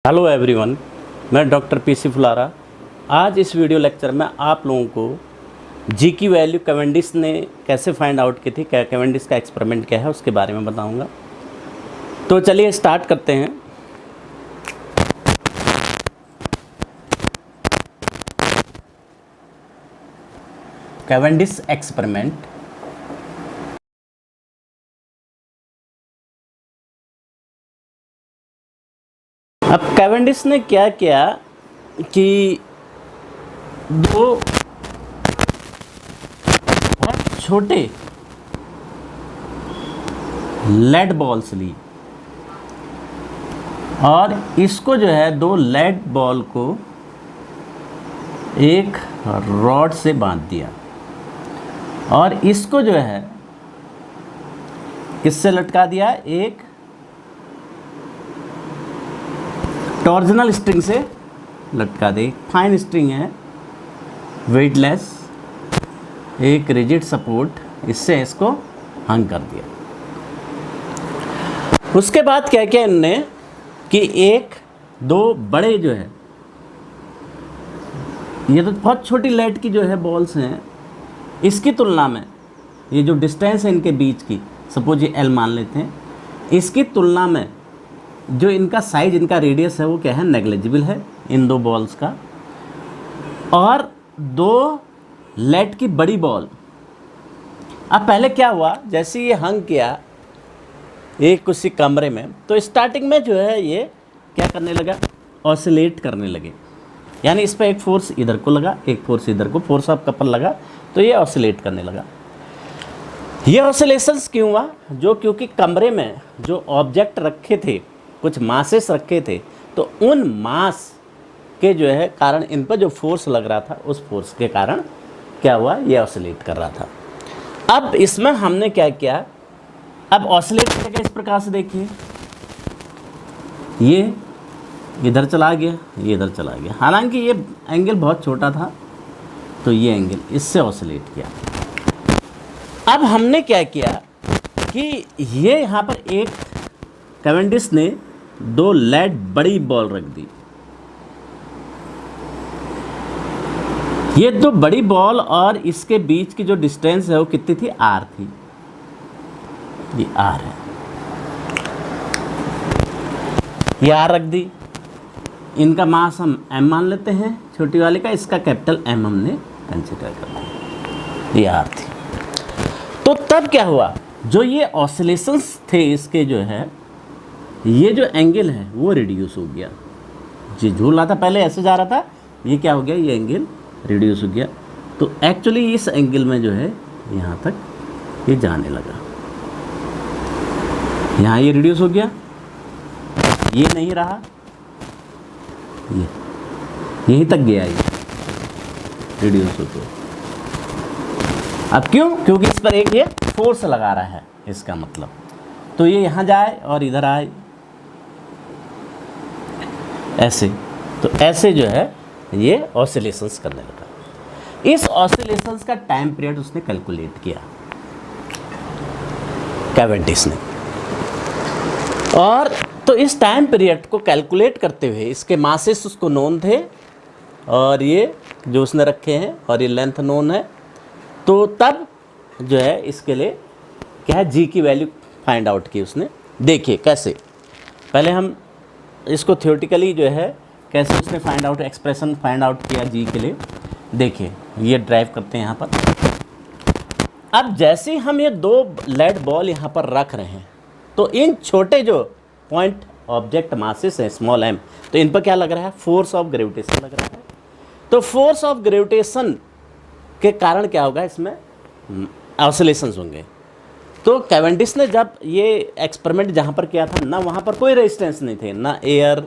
Hello everyone, मैं doctor PC Phulara. आज इस वीडियो लेक्चर में आप लोगों को जी की वैल्यू कैवेंडिश ने कैसे फाइंड आउट की थी, क्या कैवेंडिश का एक्सपेरिमेंट क्या है उसके बारे में बताऊंगा। तो चलिए स्टार्ट करते हैं। Cavendish experiment. अब कैवेंडिश ने क्या किया कि दो बहुत छोटे लेड बॉल्स ली और इसको जो है दो लेड बॉल को एक रॉड से बांध दिया और इसको जो है किससे लटका दिया, एक टॉर्जनल स्ट्रिंग से लटका दे। फाइन स्ट्रिंग है, वेटलेस, एक रिजिड सपोर्ट, इससे इसको हंग कर दिया। उसके बाद क्या किया इनने कि एक दो बड़े जो है, ये तो बहुत छोटी लेड की जो है बॉल्स हैं, इसकी तुलना में ये जो डिस्टेंस है इनके बीच की, सपोज ये एल मान लेते हैं, इसकी तुलना में जो इनका साइज, इनका रेडियस है वो क्या है, नेग्लिजिबल है इन दो बॉल्स का। और दो लेड की बड़ी बॉल। अब पहले क्या हुआ, जैसे ये हंग किया एक किसी कमरे में, तो स्टार्टिंग में जो है ये क्या करने लगा, ऑसिलेट करने लगे। यानी इस पर एक फोर्स इधर को लगा, एक फोर्स इधर को, फोर्स ऑफ कपल लगा, तो ये ऑसिलेट करने लगा। ये ऑसिलेशंस क्यों हुआ, जो क्योंकि कमरे में जो ऑब्जेक्ट रखे थे, कुछ मासेस रखे थे, तो उन मास के जो है कारण इन पर जो फोर्स लग रहा था, उस फोर्स के कारण क्या हुआ, ये ऑसिलेट कर रहा था। अब इसमें हमने क्या किया, अब ऑसिलेट करेगा इस प्रकार से, देखिए ये इधर चला गया, ये इधर चला गया। हालांकि ये एंगल बहुत छोटा था, तो ये एंगल इससे ऑसिलेट किया। अब हमने क्या किया कि ये यहाँ पर एक कैवेंडिश ने दो लेड बड़ी बॉल रख दी। ये दो बड़ी बॉल और इसके बीच की जो डिस्टेंस है वो कितनी थी, आर थी। ये आर है, ये आर रख दी। इनका मास हम एम मान लेते हैं, छोटी वाले का, इसका कैपिटल एम हमने कंसिडर कर लिया, ये आर थी। तो तब क्या हुआ, जो ये ऑसिलेशंस थे इसके जो है, ये जो एंगल है वो रिड्यूस हो गया। जो झूल रहा था पहले ऐसे जा रहा था, ये क्या हो गया, ये एंगल रिड्यूस हो गया। तो एक्चुअली इस एंगल में जो है यहाँ तक ये जाने लगा, यहाँ ये रिड्यूस हो गया, ये नहीं रहा, ये यहीं तक गया, ये रिड्यूस हो गया। अब क्यों, क्योंकि इस पर एक ये फोर्स लगा रहा है, इसका मतलब तो ये यहाँ जाए और इधर आए, ऐसे। तो ऐसे जो है ये ऑसिलेशंस करने लगा। इस ऑसिलेशंस का टाइम पीरियड उसने कैलकुलेट किया, कैवेंडिश ने। और तो इस टाइम पीरियड को कैलकुलेट करते हुए इसके मासेस उसको नोन थे, और ये जो उसने रखे हैं, और ये लेंथ नोन है। तो तब जो है इसके लिए क्या है, जी की वैल्यू फाइंड आउट की उसने। देखिए कैसे, पहले हम इसको थ्योरेटिकली जो है कैसे उसने find out, expression find out किया जी के लिए। देखिए ये ड्राइव करते हैं यहाँ पर। अब जैसे हम ये दो लेड बॉल यहाँ पर रख रहे हैं, तो इन छोटे जो पॉइंट ऑब्जेक्ट मासेस हैं, स्मॉल एम, तो इन पर क्या लग रहा है, फोर्स ऑफ ग्रेविटेशन लग रहा है। तो फोर्स ऑफ ग्रेविटेशन के कारण क्या होगा, इसमें ऑसिलेशंस होंगे। तो कैवेंडिश ने जब ये एक्सपेरिमेंट जहाँ पर किया था ना, वहाँ पर कोई रेजिस्टेंस नहीं थे, ना एयर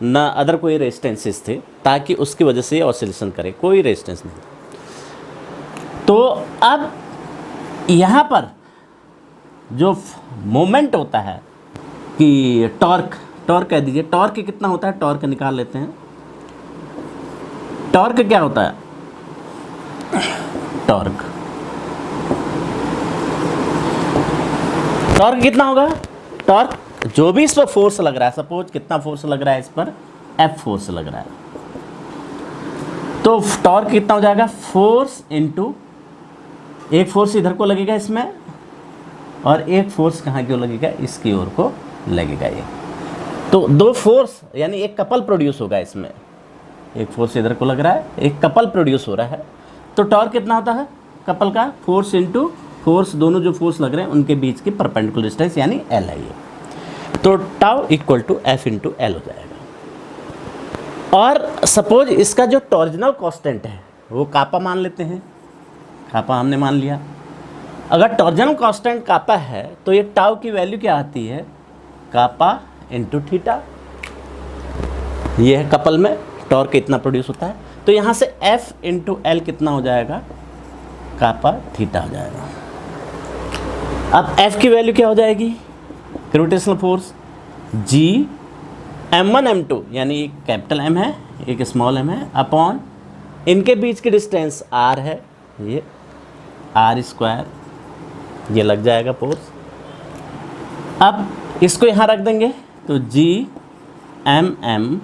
ना अदर कोई रेजिस्टेंसेस थे, ताकि उसकी वजह से ये ऑसिलेशन करे, कोई रेजिस्टेंस नहीं था। तो अब यहाँ पर जो मोमेंट होता है कि टॉर्क कह दीजिए, टॉर्क कितना होता है, टॉर्क निकाल लेते हैं। टॉर्क क्या होता है, टॉर्क कितना होगा, टॉर्क जो भी इस पर फोर्स लग रहा है, सपोज कितना फोर्स लग रहा है इस पर, F फोर्स लग रहा है। तो टॉर्क कितना हो जाएगा, फोर्स इनटू, एक फोर्स इधर को लगेगा इसमें और एक फोर्स कहाँ की ओर लगेगा, इसकी ओर को लगेगा ये। तो दो फोर्स यानी एक कपल प्रोड्यूस होगा इसमें, एक फोर्स इधर को लग रहा है, एक कपल प्रोड्यूस हो रहा है। तो टॉर्क कितना होता है कपल का, फोर्स इनटू फोर्स, दोनों जो फोर्स लग रहे हैं उनके बीच की परपेंडिकुलर डिस्टेंस यानी एल है ये। तो tau equal to F into L हो जाएगा। और सपोज इसका जो टॉर्जनल कांस्टेंट है वो कापा मान लेते हैं, कापा हमने मान लिया। अगर टॉर्जनल कांस्टेंट कापा है तो ये टाउ की वैल्यू क्या आती है, कापा इंटू थीटा। ये है कपल में टॉर्क इतना प्रोड्यूस होता है। तो यहाँ से F इंटू एल कितना हो जाएगा, कापा थीटा हो जाएगा। अब F की वैल्यू क्या हो जाएगी, gravitational force G m1 m2 यानी एक कैपिटल M है एक स्मॉल m है, अपॉन इनके बीच की डिस्टेंस R है, ये R स्क्वायर, ये लग जाएगा फोर्स। अब इसको यहाँ रख देंगे तो G m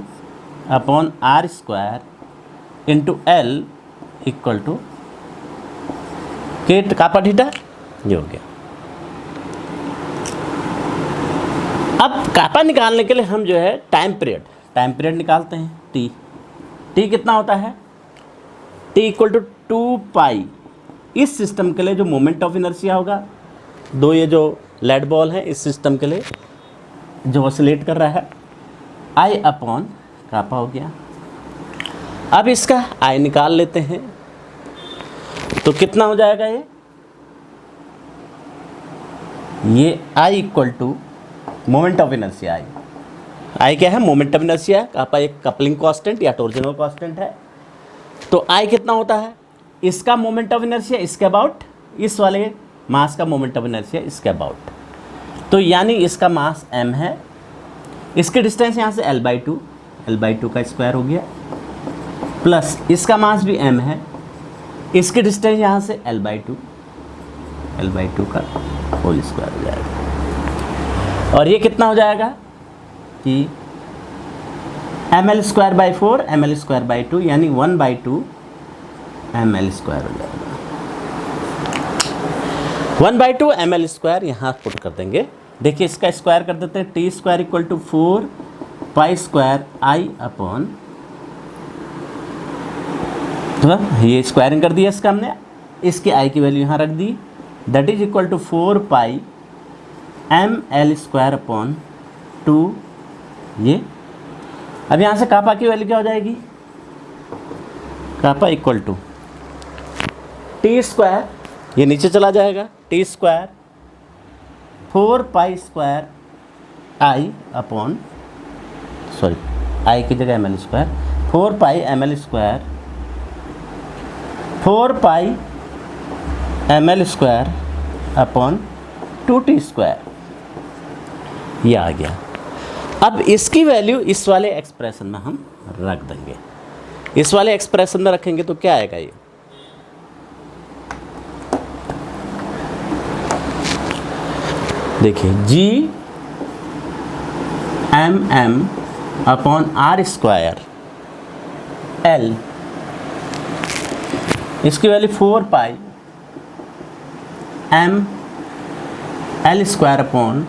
upon R square into L equal to K kappa theta, ये हो गया। अब कापा निकालने के लिए हम जो है टाइम पीरियड निकालते हैं। टी कितना होता है, टी इक्वल टू 2 पाई। इस सिस्टम के लिए जो मोमेंट ऑफ इनर्शिया होगा, दो ये जो लेड बॉल है इस सिस्टम के लिए जो ऑसिलेट कर रहा है, आई अपॉन कापा हो गया। अब इसका आई निकाल लेते हैं तो कितना हो जाएगा, ये I equal to moment of inertia. I क्या है, मोमेंट ऑफ इनर्शिया है, कापा एक कपलिंग कांस्टेंट या टॉर्जनल कांस्टेंट है। तो आई कितना होता है, इसका मोमेंट ऑफ इनर्शिया इसके अबाउट, इस वाले मास का मोमेंट ऑफ इनर्शिया इसके अबाउट। तो यानी इसका मास m है, इसकी डिस्टेंस यहाँ से l/2 का स्क्वायर हो गया, प्लस इसका मास भी m है, इसकी डिस्टेंस यहाँ से l/2 का होल स्क्वायर हो जाएगा। और ये कितना हो जाएगा कि ml²/4 ml²/2 यानी 1/2 ml² हो जाएगा। 1/2 ml² यहाँ पुट कर देंगे। देखिए इसका स्क्वायर कर देते हैं, t² equal to 4 pi I upon, तो ये स्क्वायरिंग कर दिया इसका हमने, इसकी आई की वैल्यू यहाँ रख दी, that is equal to 4 pi ml² upon 2। ये अब यहाँ से कापा की वैल्यू क्या हो जाएगी, कापा इक्वल टू t², ये नीचे चला जाएगा, t² 4 pi I upon, sorry I की जगह ml², 4 pi ml², 4 pi ml² upon 2t², ये आ गया। अब इसकी वैल्यू इस वाले एक्सप्रेशन में हम रख देंगे। इस वाले एक्सप्रेशन में रखेंगे तो क्या आएगा, ये देखिए G m upon R² L, इसकी value 4 pi ml² upon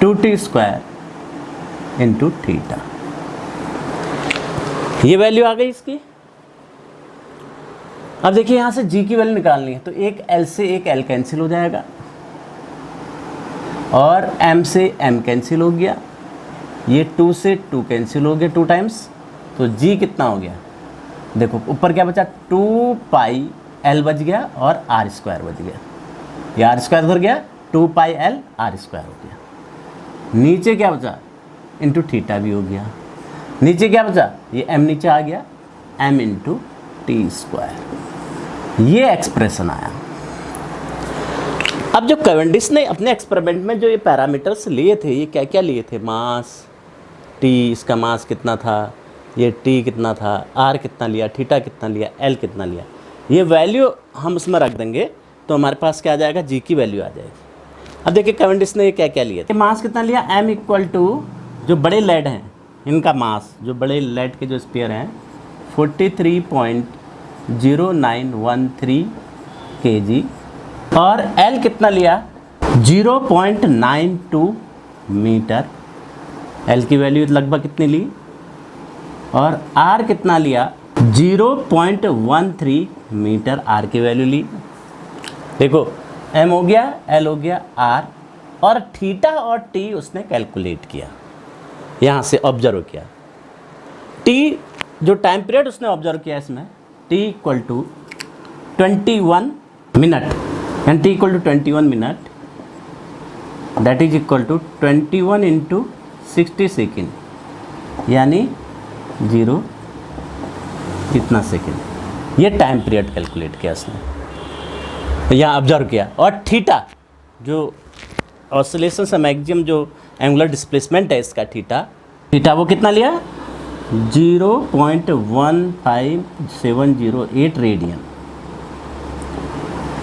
2t² into theta, ये वैल्यू आ गई इसकी। अब देखिए यहाँ से G की वैल्यू निकालनी है, तो एक L से एक L कैंसिल हो जाएगा और M से M कैंसिल हो गया, ये 2 से 2 कैंसिल हो गया 2 टाइम्स। तो G कितना हो गया, देखो ऊपर क्या बचा, 2 पाई L बच गया और R² बच गया, ये R² उधर गया, 2 पाई L R² हो गया। नीचे क्या बचा, इंटू थीटा भी हो गया, नीचे क्या बचा, ये m नीचे आ गया, m इंटू t², ये एक्सप्रेशन आया। अब जो कैवेंडिश ने अपने एक्सपेरिमेंट में जो ये पैरामीटर्स लिए थे, ये क्या क्या लिए थे, मास t, इसका मास कितना था, ये t कितना था, r कितना लिया, थीटा कितना लिया, l कितना लिया, ये वैल्यू हम उसमें रख देंगे तो हमारे पास क्या आ जाएगा, g की वैल्यू आ जाएगी। अब देखिए कैवेंडिश ने ये क्या क्या लिए थे, मास कितना लिया, m इक्वल टू, जो बड़े लेड हैं इनका मास जो बड़े लेड के जो स्फीयर हैं 43.0913 kg, और L कितना लिया 0.92 मीटर, L की वैल्यू लगभग कितनी ली, और R कितना लिया 0.13 मीटर, R की वैल्यू ली। देखो M हो गया, L हो गया, R, और थीटा और T उसने कैलकुलेट किया, यहाँ से ऑब्जर्व किया। T जो टाइम पीरियड उसने ऑब्जर्व किया इसमें T equal to 21 minute, and T equal to 21 minute, that is equal to 21 into 60 second, यानी 0 कितना सेकेंड, ये टाइम पीरियड कैलकुलेट किया उसने, यहाँ ऑब्जर्व किया। और थीटा जो ऑसिलेशन से मैक्सिमम जो एंगुलर डिस्प्लेसमेंट है इसका थीटा वो कितना लिया 0.15708 रेडियन,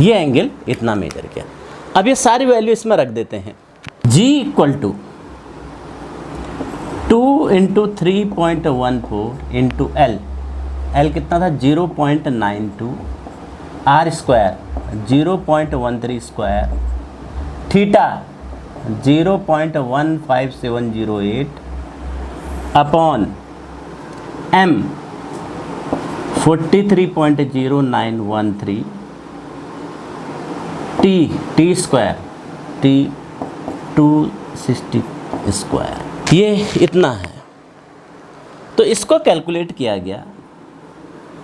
ये एंगल इतना मेजर किया। अब ये सारी वैल्यू इसमें रख देते हैं। G equal to 2 into 3.14 into L कितना था 0.92, R square 0.13 square, theta 0.15708 upon M 43.0913, T square T 260 square, ये इतना है। तो इसको कैलकुलेट किया गया,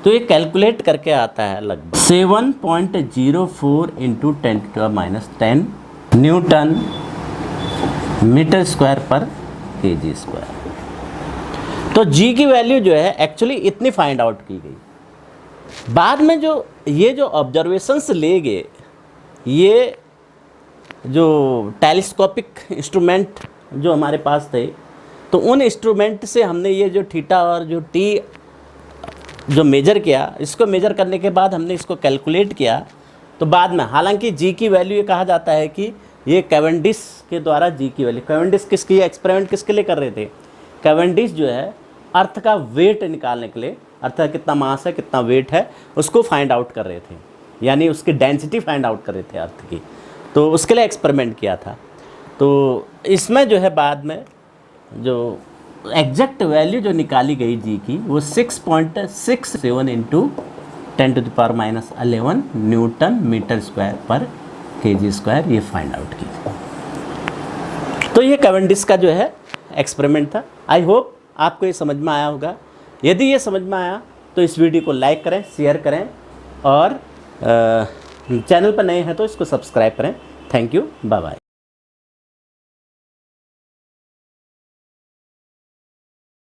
तो ये कैलकुलेट करके आता है लगभग 7.04 इंटू 10⁻⁻10 न्यूटन मीटर स्क्वायर पर kg स्क्वायर। तो G की वैल्यू जो है एक्चुअली इतनी फाइंड आउट की गई। बाद में जो ये जो ऑब्जर्वेशंस ले गए, ये जो टेलीस्कोपिक इंस्ट्रूमेंट जो हमारे पास थे, तो उन इंस्ट्रूमेंट से हमने ये जो थीटा और जो T जो मेजर किया, इसको मेजर करने के बाद हमने इसको कैलकुलेट किया। तो बाद में हालांकि G की वैल्यू ये कहा जाता है कि ये कैवेंडिश के द्वारा G की वैल्यू, कैवेंडिश किसकी एक्सपेरिमेंट किसके लिए कर रहे थे, कैवेंडिश जो है अर्थ का वेट निकालने के लिए, अर्थ का कितना मास है कितना वेट है उसको फाइंड आउट कर रहे थे, यानी उसकी डेंसिटी फाइंड आउट कर रहे थे अर्थ की, तो उसके लिए एक्सपेरिमेंट किया था। तो इसमें जो है बाद में जो एग्जैक्ट वैल्यू जो निकाली गई G की वो 6.67 इंटू 10⁻11 न्यूटन मीटर स्क्वायर पर kg स्क्वायर, ये फाइंड आउट की। तो ये कैवेंडिश का जो है एक्सपेरिमेंट था। आई होप आपको ये समझ में आया होगा। यदि ये समझ में आया तो इस वीडियो को लाइक करें, शेयर करें, और चैनल पर नए हैं तो इसको सब्सक्राइब करें। Thank you, bye bye.